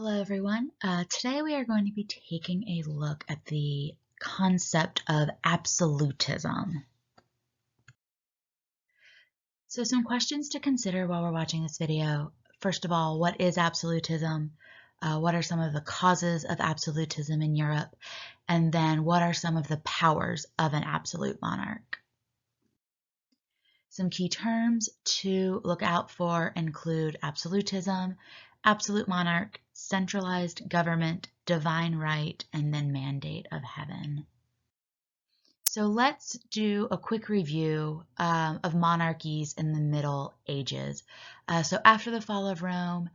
Hello, everyone. Today we are going to be taking a look at the concept of absolutism. So some questions to consider while we're watching this video. First of all, what is absolutism? What are some of the causes of absolutism in Europe? And then what are some of the powers of an absolute monarch? Some key terms to look out for include absolutism, absolute monarch, centralized government, divine right, and then mandate of heaven. So let's do a quick review of monarchies in the Middle Ages. So after the fall of Rome,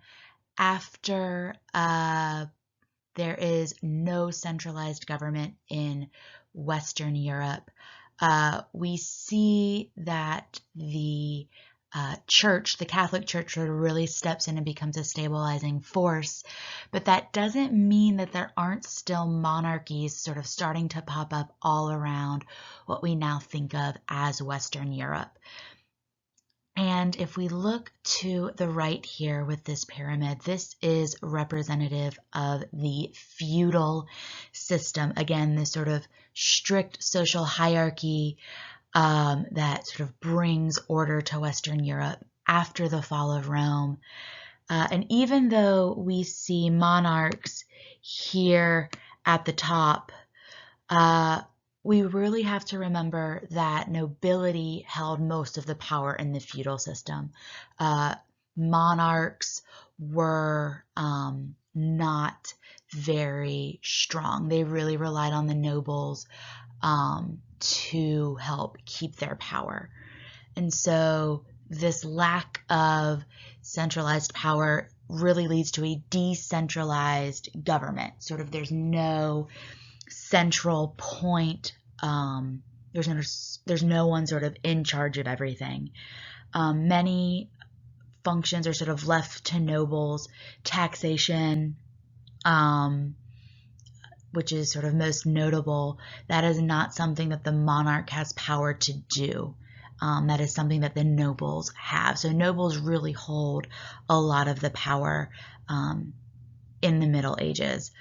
after there is no centralized government in Western Europe, we see that the church, the Catholic Church, sort of really steps in and becomes a stabilizing force. But that doesn't mean that there aren't still monarchies sort of starting to pop up all around what we now think of as Western Europe. And if we look to the right here with this pyramid, this is representative of the feudal system. Again, this sort of strict social hierarchy that sort of brings order to Western Europe after the fall of Rome. And even though we see monarchs here at the top, we really have to remember that nobility held most of the power in the feudal system. Monarchs were not very strong. They really relied on the nobles to help keep their power. And so this lack of centralized power really leads to a decentralized government. Sort of there's no central point. There's no one sort of in charge of everything. Many functions are sort of left to nobles. Taxation, which is sort of most notable, that is not something that the monarch has power to do. That is something that the nobles have. So nobles really hold a lot of the power in the Middle Ages.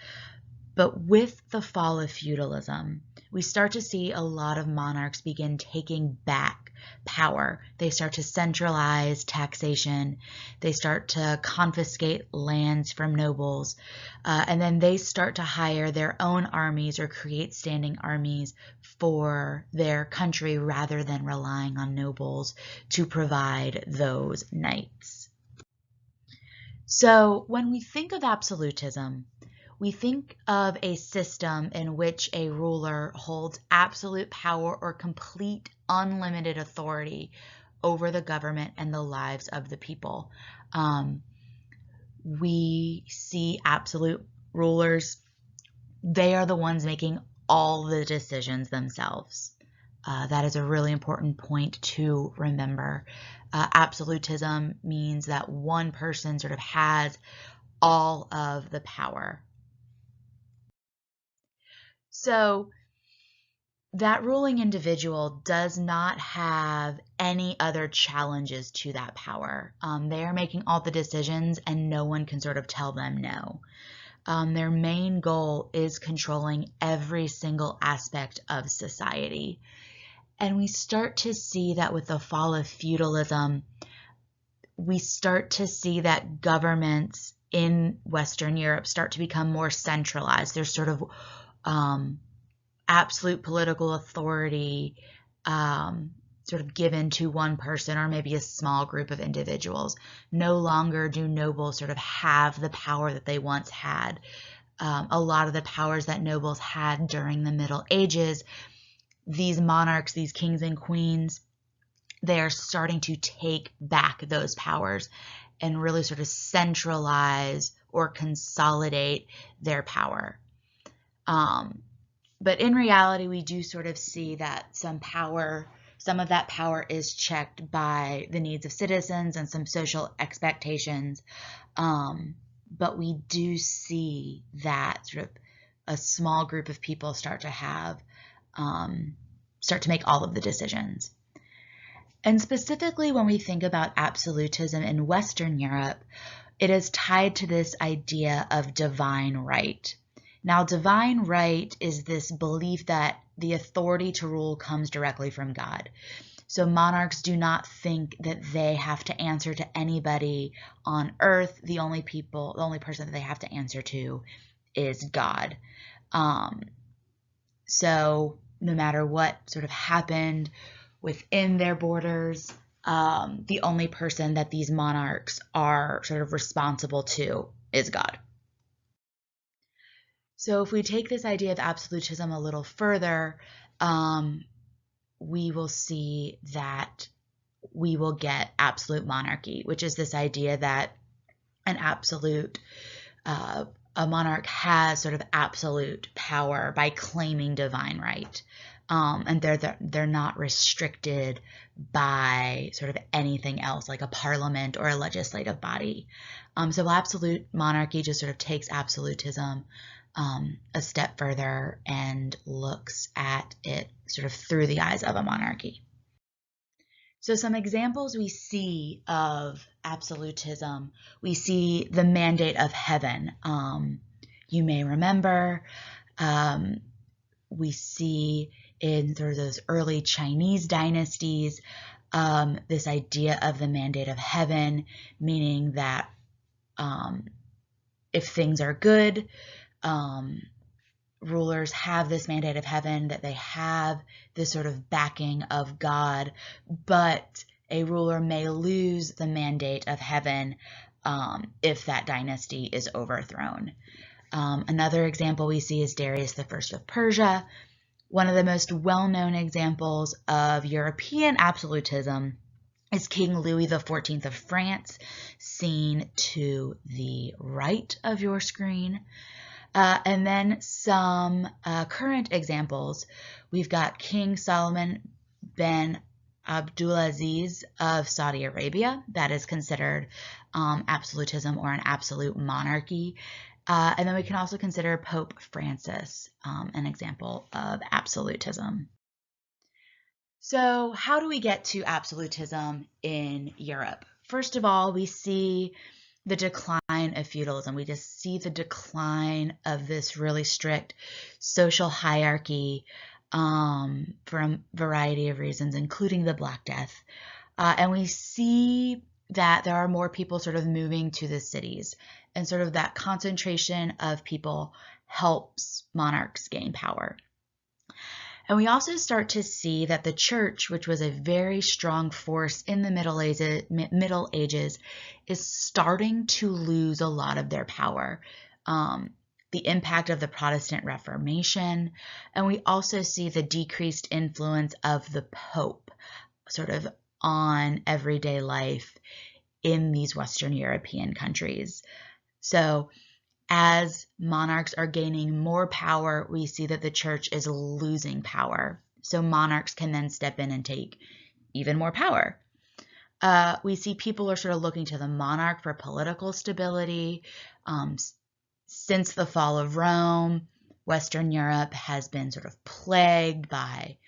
But with the fall of feudalism, we start to see a lot of monarchs begin taking back power. They start to centralize taxation. They start to confiscate lands from nobles. And then they start to hire their own armies or create standing armies for their country rather than relying on nobles to provide those knights. So when we think of absolutism, we think of a system in which a ruler holds absolute power or complete unlimited authority over the government and the lives of the people. We see absolute rulers. They are the ones making all the decisions themselves. That is a really important point to remember. Absolutism means that one person sort of has all of the power. So that ruling individual does not have any other challenges to that power. They are making all the decisions and no one can sort of tell them no. Their main goal is controlling every single aspect of society. And we start to see that with the fall of feudalism, we start to see that governments in Western Europe start to become more centralized. There's sort of absolute political authority sort of given to one person or maybe a small group of individuals. No longer do nobles sort of have the power that they once had. A lot of the powers that nobles had during the Middle Ages, these monarchs, these kings and queens, they are starting to take back those powers and really sort of centralize or consolidate their power. But in reality, we do sort of see that some of that power is checked by the needs of citizens and some social expectations. But we do see that sort of a small group of people start to make all of the decisions. And specifically when we think about absolutism in Western Europe, it is tied to this idea of divine right. Now, divine right is this belief that the authority to rule comes directly from God. So monarchs do not think that they have to answer to anybody on earth. The only person that they have to answer to is God. So no matter what sort of happened within their borders, the only person that these monarchs are sort of responsible to is God. So if we take this idea of absolutism a little further, we will see that we will get absolute monarchy, which is this idea that an absolute, a monarch has sort of absolute power by claiming divine right. And they're not restricted by sort of anything else like a parliament or a legislative body. So absolute monarchy just sort of takes absolutism a step further and looks at it sort of through the eyes of a monarchy. So some examples we see of absolutism, we see the mandate of heaven. You may remember we see in sort of those early Chinese dynasties this idea of the mandate of heaven, meaning that if things are good, rulers have this mandate of heaven, that they have this sort of backing of God, but a ruler may lose the mandate of heaven if that dynasty is overthrown. Another example we see is Darius I of Persia. One of the most well-known examples of European absolutism is King Louis XIV of France, seen to the right of your screen. And then some current examples. We've got King Salman bin Abdulaziz of Saudi Arabia. That is considered absolutism or an absolute monarchy. And then we can also consider Pope Francis, an example of absolutism. So how do we get to absolutism in Europe? First of all, we see the decline of feudalism. We just see the decline of this really strict social hierarchy for a variety of reasons, including the Black Death. And we see that there are more people sort of moving to the cities, and sort of that concentration of people helps monarchs gain power. And we also start to see that the church, which was a very strong force in the Middle Ages, is starting to lose a lot of their power. The impact of the Protestant Reformation, and we also see the decreased influence of the Pope sort of on everyday life in these Western European countries. So as monarchs are gaining more power, we see that the church is losing power. So monarchs can then step in and take even more power. We see people are sort of looking to the monarch for political stability. Since the fall of Rome, Western Europe has been sort of plagued by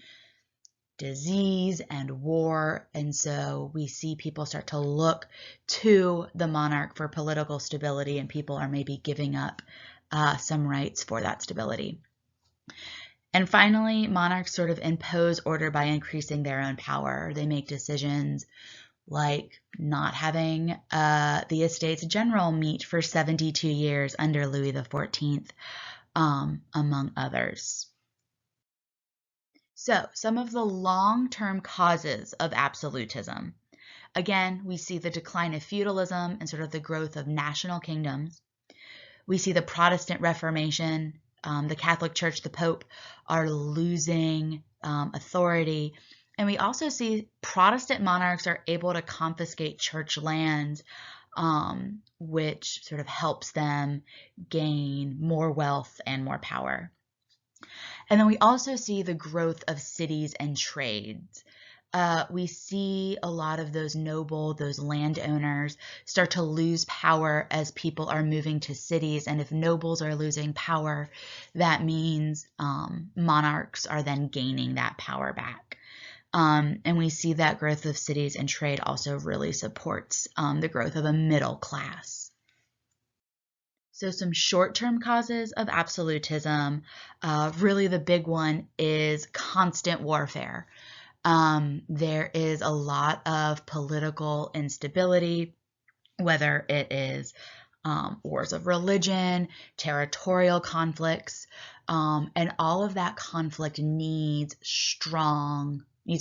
disease and war, and so we see people start to look to the monarch for political stability, and people are maybe giving up some rights for that stability. And finally, monarchs sort of impose order by increasing their own power. They make decisions like not having the Estates General meet for 72 years under Louis XIV, among others. So, some of the long-term causes of absolutism. Again, we see the decline of feudalism and sort of the growth of national kingdoms. We see the Protestant Reformation, the Catholic Church, the Pope are losing authority. And we also see Protestant monarchs are able to confiscate church lands, which sort of helps them gain more wealth and more power. And then we also see the growth of cities and trades. We see a lot of those those landowners start to lose power as people are moving to cities. And if nobles are losing power, that means monarchs are then gaining that power back. And we see that growth of cities and trade also really supports the growth of a middle class. So some short-term causes of absolutism, really the big one is constant warfare. There is a lot of political instability, whether it is wars of religion, territorial conflicts, and all of that conflict needs a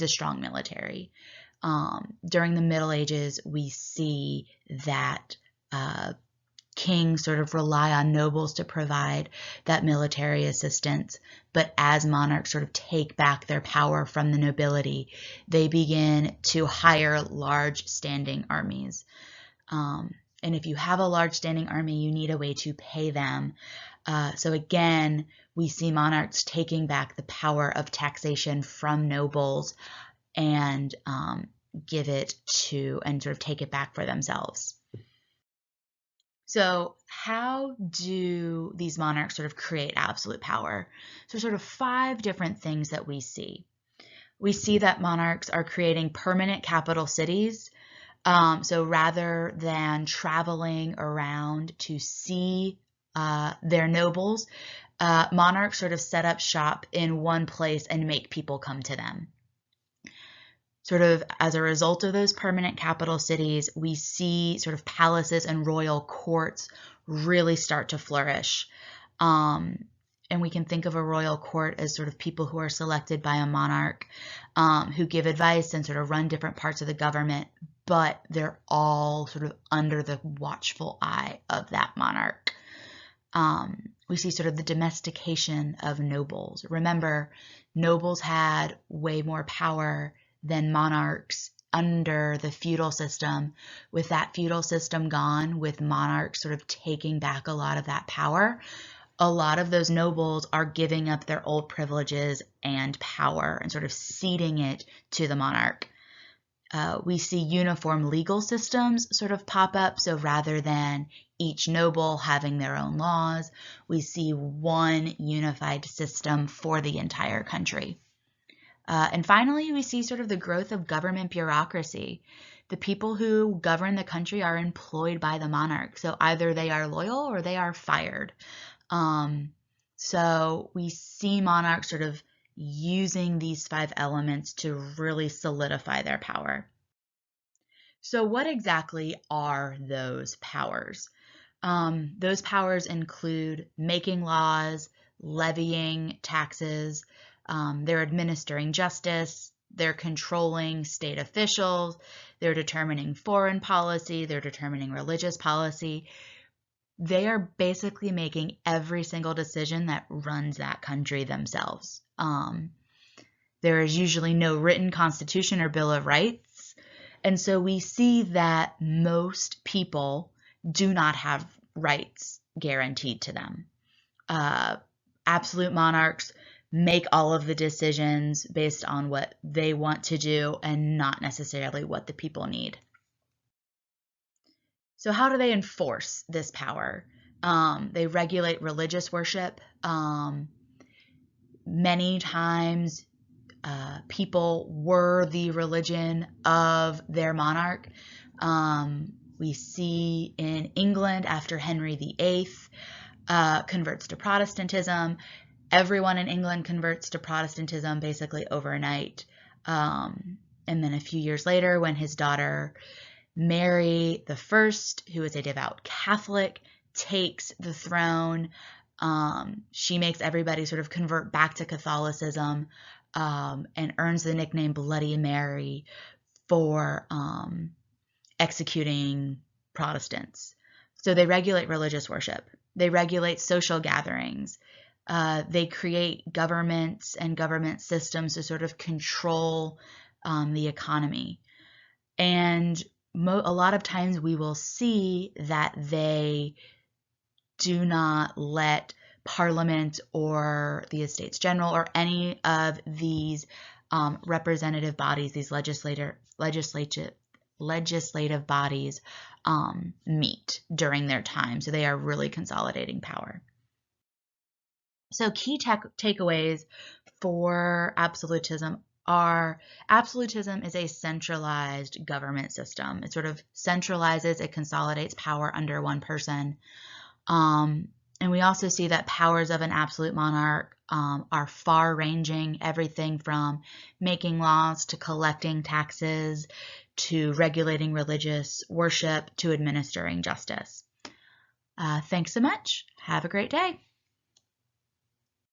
strong military. During the Middle Ages, we see that kings sort of rely on nobles to provide that military assistance. But as monarchs sort of take back their power from the nobility, they begin to hire large standing armies. And if you have a large standing army, you need a way to pay them. So again, we see monarchs taking back the power of taxation from nobles and give it to and sort of take it back for themselves. So how do these monarchs sort of create absolute power? So sort of 5 different things that we see. We see that monarchs are creating permanent capital cities. So rather than traveling around to see their nobles, monarchs sort of set up shop in one place and make people come to them. Sort of as a result of those permanent capital cities, we see sort of palaces and royal courts really start to flourish. And we can think of a royal court as sort of people who are selected by a monarch, who give advice and sort of run different parts of the government, but they're all sort of under the watchful eye of that monarch. We see sort of the domestication of nobles. Remember, nobles had way more power than monarchs under the feudal system. With that feudal system gone, with monarchs sort of taking back a lot of that power, a lot of those nobles are giving up their old privileges and power and sort of ceding it to the monarch. We see uniform legal systems sort of pop up. So rather than each noble having their own laws, we see one unified system for the entire country. And finally, we see sort of the growth of government bureaucracy. The people who govern the country are employed by the monarch. So either they are loyal or they are fired. So we see monarchs sort of using these 5 elements to really solidify their power. So what exactly are those powers? Those powers include making laws, levying taxes, they're administering justice, they're controlling state officials, they're determining foreign policy, they're determining religious policy. They are basically making every single decision that runs that country themselves. There is usually no written constitution or Bill of Rights. And so we see that most people do not have rights guaranteed to them. Absolute monarchs make all of the decisions based on what they want to do and not necessarily what the people need. So how do they enforce this power? They regulate religious worship. Many times people were the religion of their monarch. We see in England after Henry VIII converts to Protestantism. Everyone in England converts to Protestantism basically overnight. And then a few years later, when his daughter Mary I, who is a devout Catholic, takes the throne, she makes everybody sort of convert back to Catholicism, and earns the nickname Bloody Mary for executing Protestants. So they regulate religious worship. They regulate social gatherings. They create governments and government systems to sort of control the economy. And a lot of times we will see that they do not let Parliament or the Estates General or any of these representative bodies, these legislative bodies meet during their time. So they are really consolidating power. So key takeaways for absolutism are: absolutism is a centralized government system. It sort of centralizes, it consolidates power under one person. And we also see that powers of an absolute monarch are far-ranging, everything from making laws to collecting taxes to regulating religious worship to administering justice. Thanks so much. Have a great day.